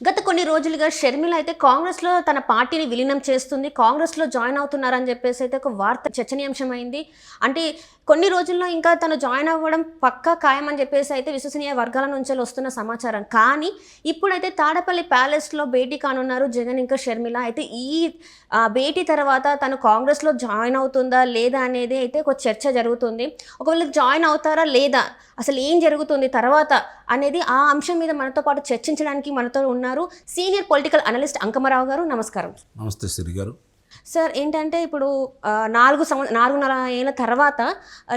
గత కొన్ని రోజులుగా షర్మిల అయితే కాంగ్రెస్‌లో తన పార్టీని విలీనం చేస్తుంది. కాంగ్రెస్‌లో జాయిన్ అవుతున్నారని చెప్పేసి అయితే ఒక వార్త చర్చనీయాంశమైంది. అంటే కొన్ని రోజుల్లో ఇంకా తను జాయిన్ అవ్వడం పక్కా ఖాయమని చెప్పేసి అయితే విశ్వసనీయ వర్గాల నుంచి వస్తున్న సమాచారం. కానీ ఇప్పుడైతే తాడపల్లి ప్యాలెస్‌లో భేటీ కానున్నారు జగన్ ఇంకా షర్మిల. అయితే ఈ భేటీ తర్వాత తను కాంగ్రెస్‌లో జాయిన్ అవుతుందా లేదా అనేది అయితే ఒక చర్చ జరుగుతుంది. ఒకవేళ జాయిన్ అవుతారా లేదా? అసలు ఏం జరుగుతుంది తర్వాత అనేది ఆ అంశం మీద మనతో పాటు చర్చించడానికి మనతో ఉన్నారు సీనియర్ పొలిటికల్ అనలిస్ట్ అంకమరావు గారు. నమస్కారం. నమస్తే సిరి గారు. సార్, ఏంటంటే ఇప్పుడు 4.5 ఏళ్ళ తర్వాత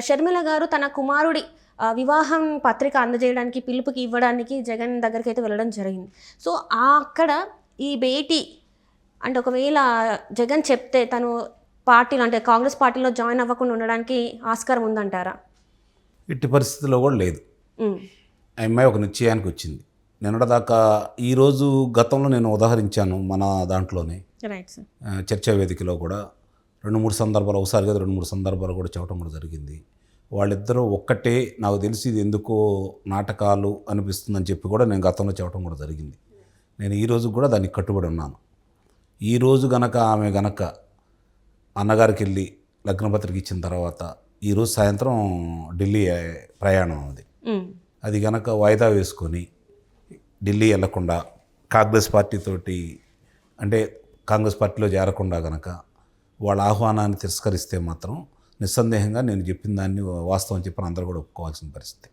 షర్మిల గారు తన కుమారుడి వివాహం పత్రిక అందజేయడానికి పిలుపుకి ఇవ్వడానికి జగన్ దగ్గరికి అయితే వెళ్ళడం జరిగింది. సో అక్కడ ఈ భేటీ అంటే ఒకవేళ జగన్ చెప్తే తను పార్టీలో అంటే కాంగ్రెస్ పార్టీలో జాయిన్ అవ్వకుండా ఉండడానికి ఆస్కారం ఉందంటారా? ఎట్టి పరిస్థితుల్లో కూడా లేదు. ఆ అమ్మాయి ఒక నిశ్చయానికి వచ్చింది. నిన్నటిదాకా ఈరోజు గతంలో నేను ఉదాహరించాను మన దాంట్లోనే రైట్ సార్. చర్చా వేదికలో కూడా 2-3 సందర్భాలు, ఒకసారి కదా 2-3 సందర్భాలు కూడా చెప్పడం కూడా జరిగింది. వాళ్ళిద్దరూ ఒక్కటే, నాకు తెలిసి ఇది ఎందుకో నాటకాలు అనిపిస్తుందని చెప్పి కూడా నేను గతంలో చెప్పడం కూడా జరిగింది. నేను ఈరోజు కూడా దానికి కట్టుబడి ఉన్నాను. ఈరోజు గనక ఆమె గనక అన్నగారికి వెళ్ళి లగ్నపత్రిక ఇచ్చిన తర్వాత ఈరోజు సాయంత్రం ఢిల్లీ ప్రయాణం అది గనక వాయిదా వేసుకొని ఢిల్లీ వెళ్లకుండా కాంగ్రెస్ పార్టీతోటి అంటే కాంగ్రెస్ పార్టీలో చేరకుండా గనక వాళ్ళ ఆహ్వానాన్ని తిరస్కరిస్తే మాత్రం నిస్సందేహంగా నేను చెప్పిన దాన్ని వాస్తవం చెప్పిన అందరూ కూడా ఒప్పుకోవాల్సిన పరిస్థితి.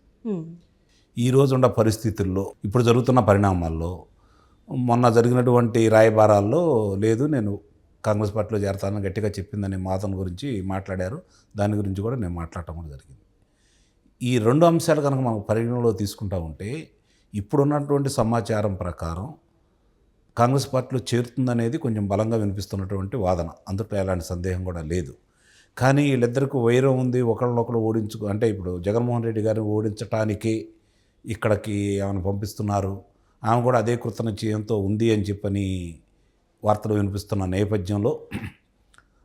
ఈరోజు ఉన్న పరిస్థితుల్లో ఇప్పుడు జరుగుతున్న పరిణామాల్లో మొన్న జరిగినటువంటి రాయబారాల్లో లేదు నేను కాంగ్రెస్ పార్టీలో చేరతానని గట్టిగా చెప్పిందనే మాతం గురించి మాట్లాడారు. దాని గురించి కూడా నేను మాట్లాడటం కూడా జరిగింది. ఈ 2 అంశాలు కనుక మనం పరిగణలో తీసుకుంటా ఉంటే ఇప్పుడున్నటువంటి సమాచారం ప్రకారం కాంగ్రెస్ పార్టీలో చేరుతుందనేది కొంచెం బలంగా వినిపిస్తున్నటువంటి వాదన, అందులో ఎలాంటి సందేహం కూడా లేదు. కానీ వీళ్ళిద్దరికీ వైరం ఉంది, ఒకళ్ళనొకరు అంటే ఇప్పుడు జగన్మోహన్ రెడ్డి గారిని ఓడించటానికి ఇక్కడికి ఆమెను పంపిస్తున్నారు, ఆమె కూడా అదే కృతనిశ్చయంతో ఉంది అని చెప్పని వార్తలు వినిపిస్తున్న నేపథ్యంలో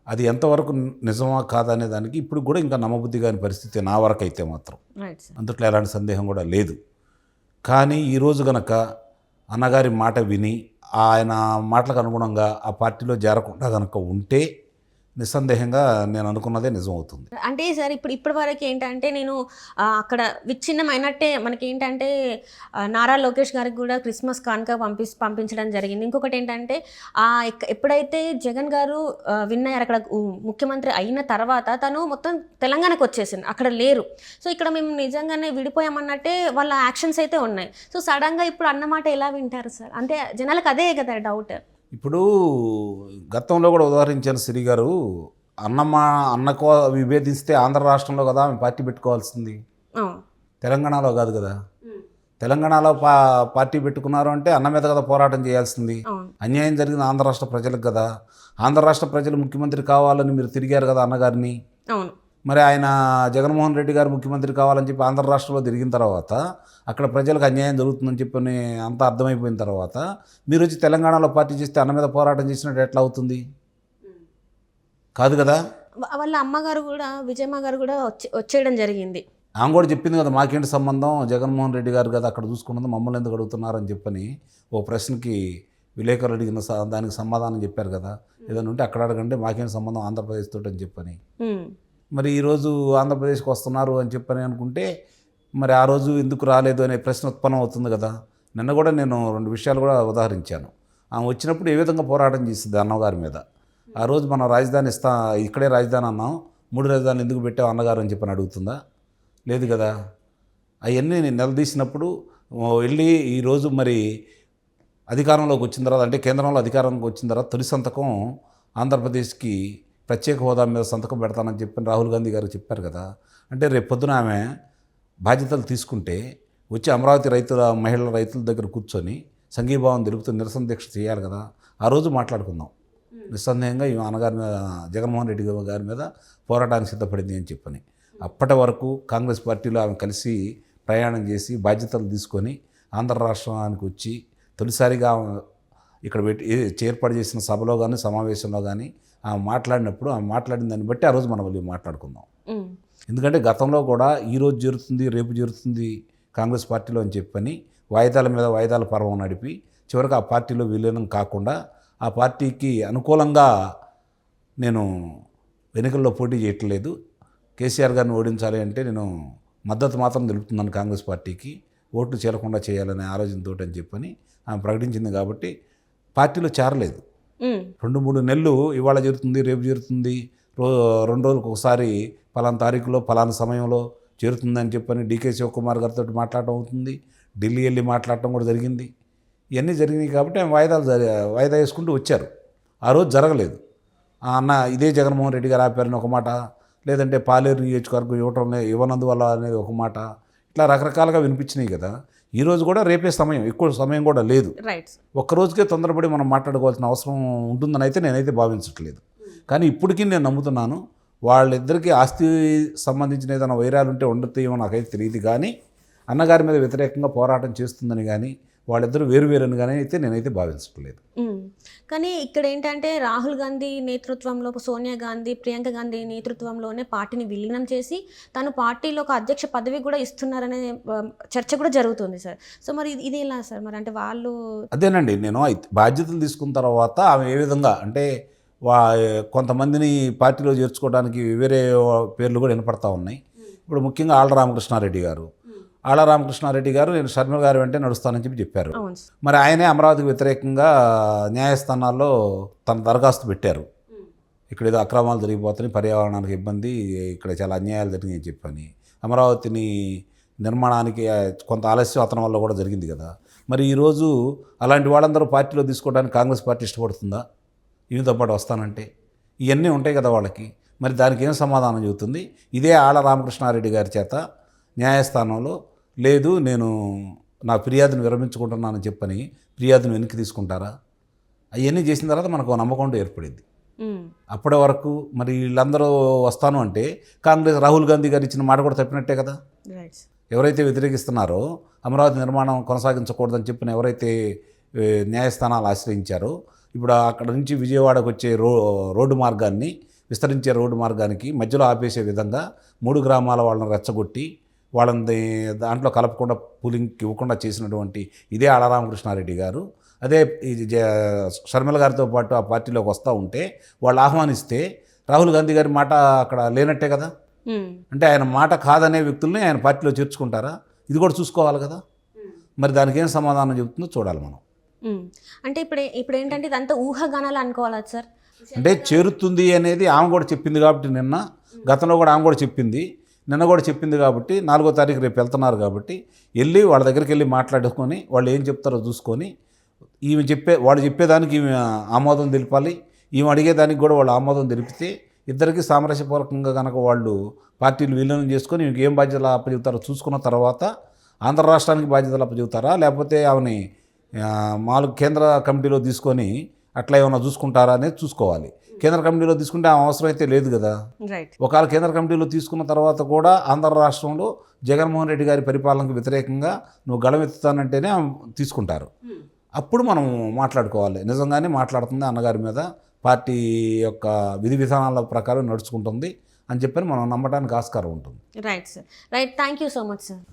అది ఎంతవరకు నిజమా కాదనే దానికి ఇప్పుడు కూడా ఇంకా నమ్మబుద్ధి కాని పరిస్థితి నా వరకు అయితే మాత్రం. అందుట్లో ఎలాంటి సందేహం కూడా లేదు. కానీ ఈరోజు గనక అన్నగారి మాట విని ఆయన మాటలకు అనుగుణంగా ఆ పార్టీలో చేరకుండా కనుక ఉంటే నిస్సందేహంగా నేను అనుకున్నదే నిజం అవుతుంది. అంటే సార్ ఇప్పటి వరకు ఏంటంటే నేను అక్కడ విచ్ఛిన్నమైనట్టే మనకేంటంటే నారా లోకేష్ గారికి కూడా క్రిస్మస్ కానుక పంపించడం జరిగింది. ఇంకొకటి ఏంటంటే ఎప్పుడైతే జగన్ గారు విన్ అయ్యారు అక్కడ ముఖ్యమంత్రి అయిన తర్వాత తను మొత్తం తెలంగాణకు వచ్చేసింది, అక్కడ లేరు. సో ఇక్కడ మేము నిజంగానే విడిపోయామన్నట్టే వాళ్ళ యాక్షన్స్ అయితే ఉన్నాయి. సో సడన్గా ఇప్పుడు అన్నమాట ఎలా వింటారు సార్? అంటే జనాలకు అదే కదా డౌట్. ఇప్పుడు గతంలో కూడా ఉదాహరించాను సిరి గారు, అన్నకో విభేదిస్తే ఆంధ్ర రాష్ట్రంలో కదా ఆమె పార్టీ పెట్టుకోవాల్సింది, తెలంగాణలో కాదు కదా. తెలంగాణలో పార్టీ పెట్టుకున్నారు అంటే అన్న మీద కదా పోరాటం చేయాల్సింది. అన్యాయం జరిగింది ఆంధ్ర రాష్ట్ర ప్రజలకు కదా. ఆంధ్ర రాష్ట్ర ప్రజలు ముఖ్యమంత్రి కావాలని మీరు తిరిగారు కదా అన్నగారిని. మరి ఆయన జగన్మోహన్ రెడ్డి గారు ముఖ్యమంత్రి కావాలని చెప్పి ఆంధ్ర రాష్ట్రంలో తిరిగిన తర్వాత అక్కడ ప్రజలకు అన్యాయం జరుగుతుందని చెప్పని అంతా అర్థమైపోయిన తర్వాత మీరు వచ్చి తెలంగాణలో పార్టీ చేస్తే అన్న మీద పోరాటం చేసినట్టు ఎట్లా అవుతుంది? కాదు కదా. వాళ్ళ అమ్మగారు కూడా విజయమ్మ గారు కూడా వచ్చేయడం జరిగింది. ఆమె కూడా చెప్పింది కదా, మాకేంటి సంబంధం, జగన్మోహన్ రెడ్డి గారు కదా అక్కడ చూసుకున్నది, మమ్మల్ని ఎందుకు అడుగుతున్నారని చెప్పని ఓ ప్రశ్నకి విలేకరులు అడిగిన దానికి సమాధానం చెప్పారు కదా. ఏదైనా ఉంటే అక్కడ అడగండి, మాకేంటి సంబంధం ఆంధ్రప్రదేశ్ తోటి అని చెప్పని. మరి ఈరోజు ఆంధ్రప్రదేశ్కి వస్తున్నారు అని చెప్పని అనుకుంటే మరి ఆ రోజు ఎందుకు రాలేదు అనే ప్రశ్న ఉత్పన్నం అవుతుంది కదా. నిన్న కూడా నేను 2 విషయాలు కూడా ఉదాహరించాను. ఆమె వచ్చినప్పుడు ఏ విధంగా పోరాటం చేసింది అన్నగారి మీద. ఆ రోజు మనం రాజధాని ఇక్కడే రాజధాని అన్నాం, 3 రాజధానులు ఎందుకు పెట్టావు అన్నగారు అని చెప్పని అడుగుతుందా? లేదు కదా. అవన్నీ నేను నిలదీసినప్పుడు వెళ్ళి ఈరోజు మరి అధికారంలోకి వచ్చిన తర్వాత అంటే కేంద్రంలో అధికారంలోకి వచ్చిన తర్వాత తొలి సంతకం ఆంధ్రప్రదేశ్కి ప్రత్యేక హోదా మీద సంతకం పెడతానని చెప్పి రాహుల్ గాంధీ గారు చెప్పారు కదా. అంటే రేపు పొద్దున ఆమె బాధ్యతలు తీసుకుంటే వచ్చి అమరావతి మహిళల రైతుల దగ్గర కూర్చొని సంఘీభావం తెలుపుతూ నిరసన దీక్ష చేయాలి కదా. ఆ రోజు మాట్లాడుకుందాం. నిస్సందేహంగా ఈ అన్నగారి మీద, జగన్మోహన్ రెడ్డి గారి మీద పోరాటానికి సిద్ధపడింది అని చెప్పని. అప్పటి వరకు కాంగ్రెస్ పార్టీలో ఆమె కలిసి ప్రయాణం చేసి బాధ్యతలు తీసుకొని ఆంధ్ర రాష్ట్రానికి వచ్చి తొలిసారిగా ఇక్కడ ఏర్పాటు చేసిన సభలో కానీ సమావేశంలో కానీ ఆమె మాట్లాడినప్పుడు ఆమె మాట్లాడిన దాన్ని బట్టి ఆ రోజు మనం వెళ్ళి మాట్లాడుకుందాం. ఎందుకంటే గతంలో కూడా ఈరోజు జరుగుతుంది రేపు జరుగుతుంది కాంగ్రెస్ పార్టీలో అని చెప్పని వాయిదాల మీద వాయిదాల పర్వం నడిపి చివరికి ఆ పార్టీలో విలీనం కాకుండా ఆ పార్టీకి అనుకూలంగా నేను ఎన్నికల్లో పోటీ చేయట్లేదు. కేసీఆర్ గారిని ఓడించాలి అంటే నేను మద్దతు మాత్రం తెలుపుతున్నాను కాంగ్రెస్ పార్టీకి, ఓట్లు చేరకుండా చేయాలనే ఆలోచనతో అని చెప్పని ఆమె ప్రకటించింది. కాబట్టి పార్టీలో చేరలేదు. 2-3 నెలలు ఇవాళ జరుగుతుంది, రేపు జరుగుతుంది, 2 రోజులకు ఒకసారి పలానా తారీఖులో పలానా సమయంలో చేరుతుందని చెప్పని డీకే శివకుమార్ గారితో మాట్లాడటం అవుతుంది. ఢిల్లీ వెళ్ళి మాట్లాడటం కూడా జరిగింది. ఇవన్నీ జరిగినాయి కాబట్టి ఆమె వాయిదా వేసుకుంటూ వచ్చారు. ఆ రోజు జరగలేదు. అన్న ఇదే జగన్మోహన్ రెడ్డి గారు ఆపారని ఒక మాట, లేదంటే పాలేరు నియోజకవర్గం ఇవ్వనందువల్ల అనేది ఒక మాట, ఇట్లా రకరకాలుగా వినిపించినాయి కదా. ఈరోజు కూడా రేపే సమయం, ఎక్కువ సమయం కూడా లేదు. ఒక్కరోజుకే తొందరపడి మనం మాట్లాడుకోవాల్సిన అవసరం ఉంటుందని అయితే నేనైతే భావించట్లేదు. కానీ ఇప్పటికీ నేను నమ్ముతున్నాను, వాళ్ళిద్దరికీ ఆస్తి సంబంధించిన ఏదైనా వైరాలు ఉంటే ఉండతాయేమో నాకైతే తెలియదు. కానీ అన్నగారి మీద వ్యతిరేకంగా పోరాటం చేస్తుందని కానీ వాళ్ళిద్దరూ వేరువేరని కానీ అయితే నేనైతే భావించట్లేదు. కానీ ఇక్కడ ఏంటంటే రాహుల్ గాంధీ నేతృత్వంలో, సోనియా గాంధీ, ప్రియాంక గాంధీ నేతృత్వంలోనే పార్టీని విలీనం చేసి తను పార్టీలో ఒక అధ్యక్ష పదవి కూడా ఇస్తున్నారనే చర్చ కూడా జరుగుతుంది సార్. సో మరి ఇది ఎలా సార్? మరి అంటే వాళ్ళు అదేనండి, నేను బాధ్యతలు తీసుకున్న తర్వాత ఆమె ఏ విధంగా అంటే కొంతమందిని పార్టీలో చేర్చుకోవడానికి వేరే పేర్లు కూడా వినపడతా ఉన్నాయి. ఇప్పుడు ముఖ్యంగా ఆళ్ల రామకృష్ణారెడ్డి గారు నేను షర్మిల గారి వెంటే నడుస్తానని చెప్పారు. మరి ఆయనే అమరావతికి వ్యతిరేకంగా న్యాయస్థానాల్లో తన దరఖాస్తు పెట్టారు. ఇక్కడ ఏదో అక్రమాలు జరిగిపోతున్నాయి, పర్యావరణానికి ఇబ్బంది, ఇక్కడ చాలా అన్యాయాలు జరిగినాయని చెప్పని. అమరావతిని నిర్మాణానికి కొంత ఆలస్యం అతని వల్ల కూడా జరిగింది కదా. మరి ఈరోజు అలాంటి వాళ్ళందరూ పార్టీలో తీసుకోవడానికి కాంగ్రెస్ పార్టీ ఇష్టపడుతుందా? ఈయనతో పాటు వస్తానంటే ఇవన్నీ ఉంటాయి కదా వాళ్ళకి. మరి దానికి ఏం సమాధానం చెబుతుంది? ఇదే ఆళ్ల రామకృష్ణారెడ్డి గారి చేత న్యాయస్థానంలో లేదు, నేను నా ఫిర్యాదును విరమించుకుంటున్నానని చెప్పని ఫిర్యాదును వెనక్కి తీసుకుంటారా? అవన్నీ చేసిన తర్వాత మనకు నమ్మకం ఏర్పడింది. అప్పటి వరకు మరి వీళ్ళందరూ వస్తాను అంటే కాంగ్రెస్ రాహుల్ గాంధీ గారు ఇచ్చిన మాట కూడా తప్పినట్టే కదా. ఎవరైతే వ్యతిరేకిస్తున్నారో, అమరావతి నిర్మాణం కొనసాగించకూడదని చెప్పిన ఎవరైతే న్యాయస్థానాలు ఆశ్రయించారో, ఇప్పుడు అక్కడ నుంచి విజయవాడకు వచ్చే రోడ్డు మార్గాన్ని, విస్తరించే రోడ్డు మార్గానికి మధ్యలో ఆపేసే విధంగా 3 గ్రామాల వాళ్ళని రెచ్చగొట్టి వాళ్ళని దాంట్లో కలపకుండా పూలింగ్కి ఇవ్వకుండా చేసినటువంటి ఇదే ఆళ్ల రామకృష్ణారెడ్డి గారు, అదే షర్మిల గారితో పాటు ఆ పార్టీలోకి వస్తూ ఉంటే వాళ్ళు ఆహ్వానిస్తే రాహుల్ గాంధీ గారి మాట అక్కడ లేనట్టే కదా. అంటే ఆయన మాట కాదనే వ్యక్తుల్ని ఆయన పార్టీలో చేర్చుకుంటారా? ఇది కూడా చూసుకోవాలి కదా. మరి దానికి ఏం సమాధానం చెబుతుందో చూడాలి మనం. అంటే ఇప్పుడు ఏంటంటే ఇదంతా ఊహాగానాలు అనుకోవాలా సార్? అంటే చేరుతుంది అనేది ఆమె కూడా చెప్పింది కాబట్టి, గతంలో కూడా ఆమె కూడా చెప్పింది, నిన్న కూడా చెప్పింది కాబట్టి 4వ తారీఖు రేపు వెళ్తున్నారు కాబట్టి వెళ్ళి వాళ్ళ దగ్గరికి వెళ్ళి మాట్లాడుకొని వాళ్ళు ఏం చెప్తారో చూసుకొని వాళ్ళు చెప్పేదానికి ఈమె ఆమోదం తెలిపాలి, ఈమె అడిగేదానికి కూడా వాళ్ళు ఆమోదం తెలిపితే ఇద్దరికి సామరస్యపూర్వకంగా కనుక వాళ్ళు పార్టీలు విలీనం చేసుకొని ఈమెకి ఏం బాధ్యతలు అప్పచెబుతారో చూసుకున్న తర్వాత ఆంధ్ర రాష్ట్రానికి బాధ్యతలు అప్పచెబుతారా, లేకపోతే ఆమెని కేంద్ర కమిటీలో తీసుకొని అట్లా ఏమైనా చూసుకుంటారా అనేది చూసుకోవాలి. కేంద్ర కమిటీలో తీసుకుంటే ఆ అవసరం అయితే లేదు కదా. ఒకవేళ కేంద్ర కమిటీలో తీసుకున్న తర్వాత కూడా ఆంధ్ర రాష్ట్రంలో జగన్మోహన్ రెడ్డి గారి పరిపాలనకు వ్యతిరేకంగా నువ్వు గళమెత్తుతానంటేనే తీసుకుంటారు. అప్పుడు మనం మాట్లాడుకోవాలి, నిజంగానే మాట్లాడుతుంది అన్నగారి మీద, పార్టీ యొక్క విధి విధానాల ప్రకారం నడుచుకుంటుంది అని చెప్పని మనం నమ్మడానికి ఆస్కారం ఉంటుంది. Right sir, right. Thank you so much sir.